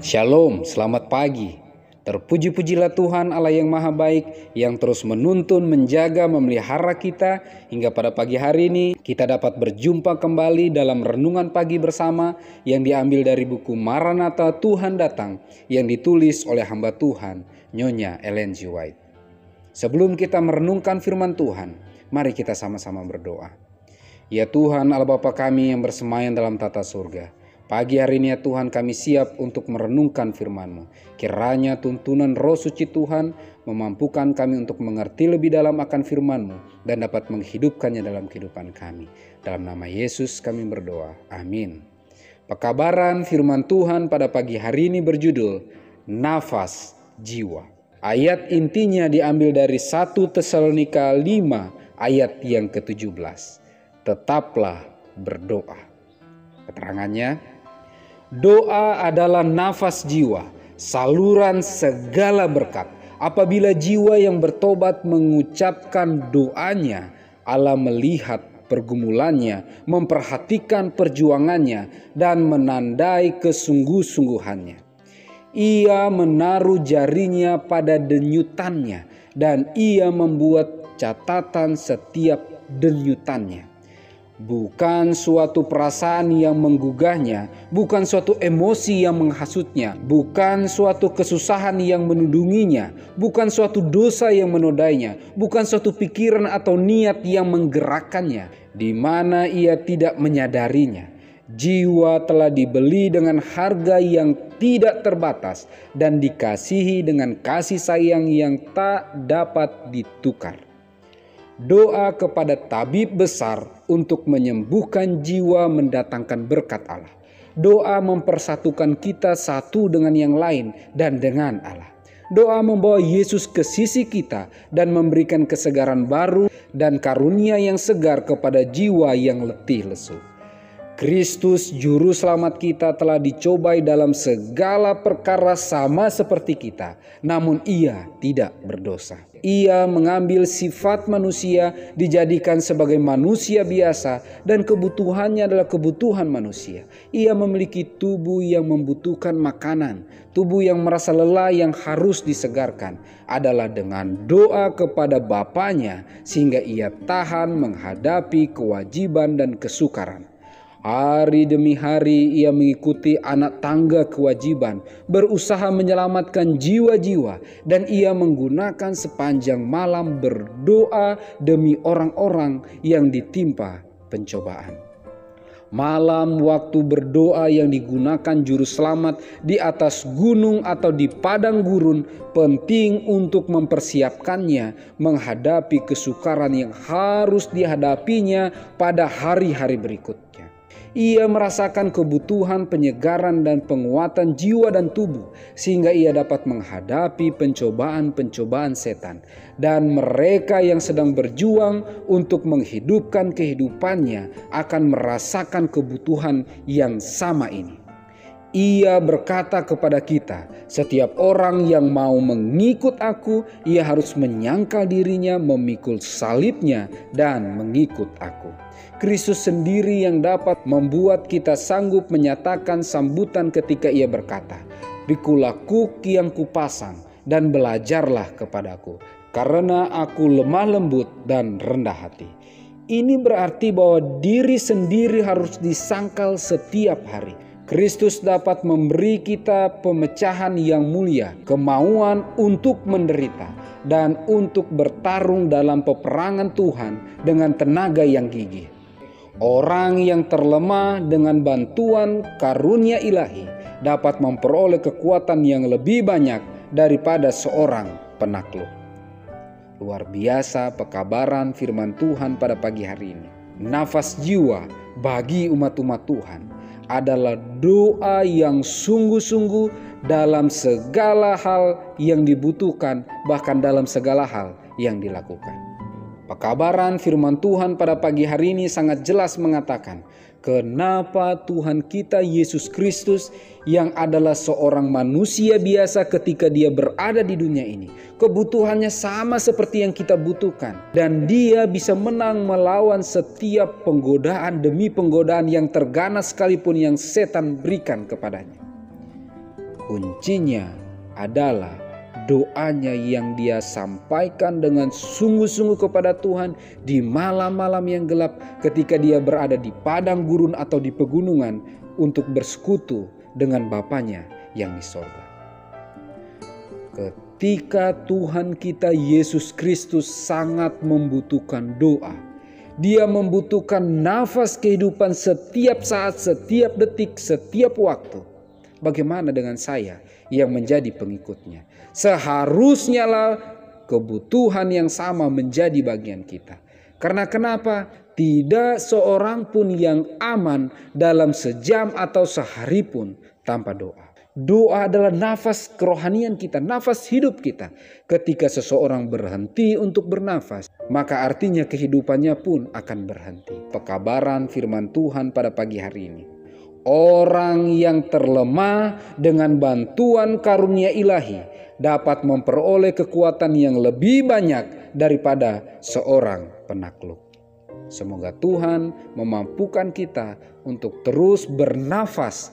Shalom, selamat pagi. Terpuji-pujilah Tuhan Allah yang Maha Baik yang terus menuntun, menjaga, memelihara kita hingga pada pagi hari ini kita dapat berjumpa kembali dalam renungan pagi bersama yang diambil dari buku Maranatha Tuhan Datang yang ditulis oleh hamba Tuhan Nyonya Ellen G. White. Sebelum kita merenungkan firman Tuhan, mari kita sama-sama berdoa. Ya Tuhan Allah Bapa kami yang bersemayam dalam tata surga, pagi hari ini ya Tuhan kami siap untuk merenungkan firman-Mu. Kiranya tuntunan Roh Suci Tuhan memampukan kami untuk mengerti lebih dalam akan firman-Mu dan dapat menghidupkannya dalam kehidupan kami. Dalam nama Yesus kami berdoa. Amin. Pekabaran firman Tuhan pada pagi hari ini berjudul Nafas Jiwa. Ayat intinya diambil dari 1 Tesalonika 5 ayat yang ke-17. Tetaplah berdoa. Keterangannya, doa adalah nafas jiwa, saluran segala berkat. Apabila jiwa yang bertobat mengucapkan doanya, Allah melihat pergumulannya, memperhatikan perjuangannya, dan menandai kesungguh-sungguhannya. Ia menaruh jarinya pada denyutannya, dan ia membuat catatan setiap denyutannya. Bukan suatu perasaan yang menggugahnya, bukan suatu emosi yang menghasutnya, bukan suatu kesusahan yang menudunginya, bukan suatu dosa yang menodainya, bukan suatu pikiran atau niat yang menggerakkannya, di mana ia tidak menyadarinya. Jiwa telah dibeli dengan harga yang tidak terbatas dan dikasihi dengan kasih sayang yang tak dapat ditukar. Doa kepada tabib besar untuk menyembuhkan jiwa mendatangkan berkat Allah. Doa mempersatukan kita satu dengan yang lain dan dengan Allah. Doa membawa Yesus ke sisi kita dan memberikan kesegaran baru dan karunia yang segar kepada jiwa yang letih lesu. Kristus Juru Selamat kita telah dicobai dalam segala perkara sama seperti kita, namun ia tidak berdosa. Ia mengambil sifat manusia, dijadikan sebagai manusia biasa, dan kebutuhannya adalah kebutuhan manusia. Ia memiliki tubuh yang membutuhkan makanan, tubuh yang merasa lelah yang harus disegarkan. Adalah dengan doa kepada Bapanya sehingga ia tahan menghadapi kewajiban dan kesukaran. Hari demi hari ia mengikuti anak tangga kewajiban, berusaha menyelamatkan jiwa-jiwa, dan ia menggunakan sepanjang malam berdoa demi orang-orang yang ditimpa pencobaan. Malam waktu berdoa yang digunakan juru selamat di atas gunung atau di padang gurun penting untuk mempersiapkannya menghadapi kesukaran yang harus dihadapinya pada hari-hari berikutnya. Ia merasakan kebutuhan penyegaran dan penguatan jiwa dan tubuh sehingga ia dapat menghadapi pencobaan-pencobaan setan. Dan mereka yang sedang berjuang untuk menghidupkan kehidupannya akan merasakan kebutuhan yang sama ini. Ia berkata kepada kita, setiap orang yang mau mengikut aku, ia harus menyangkal dirinya, memikul salibnya, dan mengikut aku. Kristus sendiri yang dapat membuat kita sanggup menyatakan sambutan ketika ia berkata, "Pikulah kuk yang kupasang dan belajarlah kepadaku, karena aku lemah lembut dan rendah hati." Ini berarti bahwa diri sendiri harus disangkal setiap hari. Kristus dapat memberi kita pemecahan yang mulia, kemauan untuk menderita, dan untuk bertarung dalam peperangan Tuhan dengan tenaga yang gigih. Orang yang terlemah dengan bantuan karunia ilahi dapat memperoleh kekuatan yang lebih banyak daripada seorang penakluk. Luar biasa pekabaran firman Tuhan pada pagi hari ini. Nafas jiwa bagi umat-umat Tuhan adalah doa yang sungguh-sungguh dalam segala hal yang dibutuhkan, bahkan dalam segala hal yang dilakukan. Pekabaran firman Tuhan pada pagi hari ini sangat jelas mengatakan, kenapa Tuhan kita Yesus Kristus yang adalah seorang manusia biasa ketika dia berada di dunia ini, kebutuhannya sama seperti yang kita butuhkan, dan dia bisa menang melawan setiap penggodaan demi penggodaan yang terganas sekalipun yang setan berikan kepadanya. Kuncinya adalah doanya yang dia sampaikan dengan sungguh-sungguh kepada Tuhan di malam-malam yang gelap ketika dia berada di padang gurun atau di pegunungan untuk bersekutu dengan Bapanya yang di sorga. Ketika Tuhan kita Yesus Kristus sangat membutuhkan doa, Dia membutuhkan nafas kehidupan setiap saat, setiap detik, setiap waktu. Bagaimana dengan saya yang menjadi pengikutnya? Seharusnya lah kebutuhan yang sama menjadi bagian kita. Karena kenapa? Tidak seorang pun yang aman dalam sejam atau sehari pun tanpa doa. Doa adalah nafas kerohanian kita, nafas hidup kita. Ketika seseorang berhenti untuk bernafas, maka artinya kehidupannya pun akan berhenti. Pekabaran firman Tuhan pada pagi hari ini. Orang yang terlemah dengan bantuan karunia ilahi dapat memperoleh kekuatan yang lebih banyak daripada seorang penakluk. Semoga Tuhan memampukan kita untuk terus bernafas,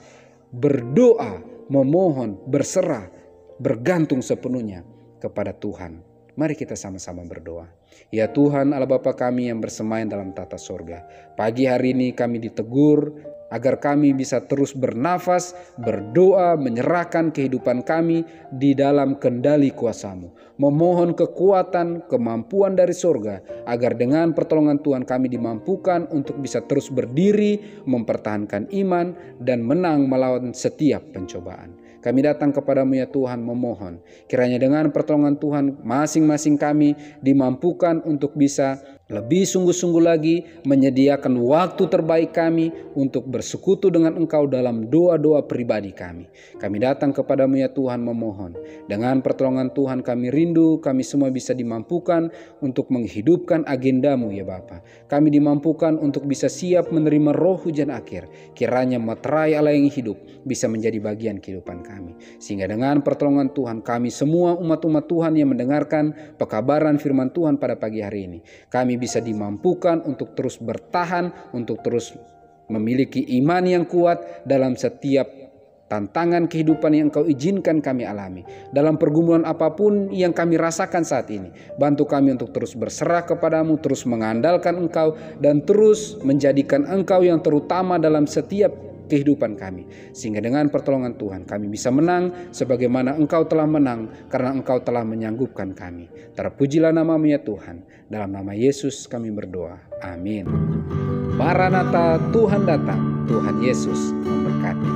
berdoa, memohon, berserah, bergantung sepenuhnya kepada Tuhan. Mari kita sama-sama berdoa. Ya Tuhan Allah Bapa kami yang bersemayam dalam tata sorga, pagi hari ini kami ditegur agar kami bisa terus bernafas, berdoa, menyerahkan kehidupan kami di dalam kendali kuasa-Mu. Memohon kekuatan, kemampuan dari sorga, agar dengan pertolongan Tuhan kami dimampukan untuk bisa terus berdiri, mempertahankan iman, dan menang melawan setiap pencobaan. Kami datang kepadamu ya Tuhan memohon, kiranya dengan pertolongan Tuhan masing-masing kami dimampukan untuk bisa lebih sungguh-sungguh lagi menyediakan waktu terbaik kami untuk bersekutu dengan Engkau dalam doa-doa pribadi kami. Kami datang kepadamu ya Tuhan memohon, dengan pertolongan Tuhan kami rindu kami semua bisa dimampukan untuk menghidupkan agendamu ya Bapa. Kami dimampukan untuk bisa siap menerima roh hujan akhir, kiranya materai Allah yang hidup bisa menjadi bagian kehidupan kami. Sehingga dengan pertolongan Tuhan kami semua umat-umat Tuhan yang mendengarkan pekabaran firman Tuhan pada pagi hari ini, kami bisa dimampukan untuk terus bertahan, untuk terus memiliki iman yang kuat dalam setiap tantangan kehidupan yang Engkau izinkan kami alami. Dalam pergumulan apapun yang kami rasakan saat ini, bantu kami untuk terus berserah kepadamu, terus mengandalkan Engkau, dan terus menjadikan Engkau yang terutama dalam setiap kehidupan kami. Sehingga dengan pertolongan Tuhan kami bisa menang sebagaimana Engkau telah menang, karena Engkau telah menyanggupkan kami. Terpujilah nama-Mu ya Tuhan. Dalam nama Yesus kami berdoa. Amin. Maranatha, Tuhan datang. Tuhan Yesus memberkati.